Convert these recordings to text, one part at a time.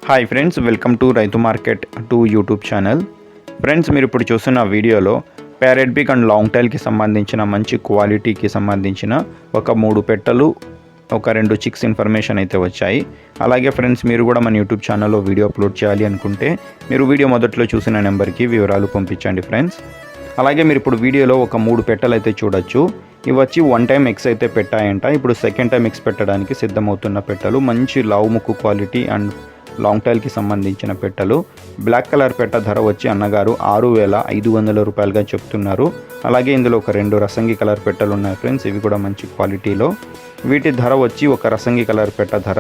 Hi friends, welcome to రైతు market YouTube channel. Friends, మీరు ఇప్పుడు చూస్తున్న వీడియోలో ప్యారెట్ బిగ్ అండ్ లాంగ్ టైల్కి సంబంధించిన మంచి క్వాలిటీకి సంబంధించిన ఒక 3 పెట్టెలు, ఒక 2 చిక్స్ ఇన్ఫర్మేషన్ అయితే వచ్చాయి. అలాగే ఫ్రెండ్స్, మీరు కూడా మన యూట్యూబ్ ఛానల్లో వీడియో అప్లోడ్ చేయాలి అనుకుంటే మీరు వీడియో మొదట్లో చూసిన నెంబర్కి వివరాలు పంపించండి ఫ్రెండ్స్. అలాగే మీరు ఇప్పుడు వీడియోలో ఒక 3 పెట్టెలు అయితే చూడొచ్చు. ఇవి వచ్చి 1 టైం ఎగ్స్ అయితే పెట్టాయంట. ఇప్పుడు సెకండ్ టైం ఎగ్స్ పెట్టడానికి సిద్ధమవుతున్న పెట్టెలు. మంచి లావు ముక్కు క్వాలిటీ అండ్ లాంగ్ టైల్కి సంబంధించిన పెట్టెలు. బ్లాక్ కలర్ పెట్ట ధర వచ్చి అన్నగారు 6,500 రూపాయలుగా చెప్తున్నారు. అలాగే ఇందులో ఒక 2 రసంగి కలర్ పెట్టెలు ఉన్నాయి ఫ్రెండ్స్. ఇవి కూడా మంచి క్వాలిటీలో. వీటి ధర వచ్చి ఒక రసంగి కలర్ పెట్ట ధర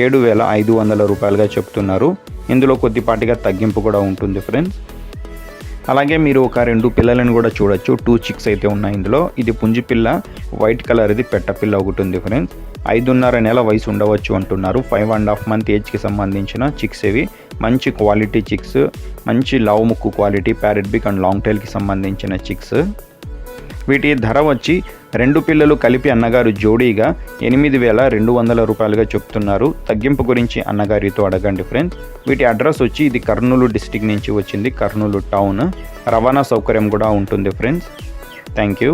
7,500 రూపాయలుగా చెప్తున్నారు. ఇందులో కొద్దిపాటిగా తగ్గింపు కూడా ఉంటుంది ఫ్రెండ్స్. అలాగే మీరు ఒక 2 పిల్లలను కూడా చూడొచ్చు. 2 చిక్స్ అయితే ఉన్నాయి ఇందులో. ఇది పుంజి పిల్ల, వైట్ కలర్, ఇది పెట్ట పిల్ల ఒకటి ఉంది ఫ్రెండ్స్. 5.5 నెల వయసు ఉండవచ్చు అంటున్నారు. 5.5 మంత్ ఏజ్కి సంబంధించిన చిక్స్ ఇవి. మంచి క్వాలిటీ చిక్స్, మంచి లావు ముక్కు quality parrot big and long టైల్కి సంబంధించిన చిక్స్. వీటి ధర వచ్చి 2 పిల్లలు కలిపి అన్నగారు జోడీగా 8,200 రూపాయలుగా చెప్తున్నారు. తగ్గింపు గురించి అన్నగారితో అడగండి ఫ్రెండ్స్. వీటి అడ్రస్ వచ్చి ఇది కర్నూలు డిస్టిక్ నుంచి వచ్చింది, కర్నూలు టౌన్. రవాణా సౌకర్యం కూడా ఉంటుంది ఫ్రెండ్స్. Thank you.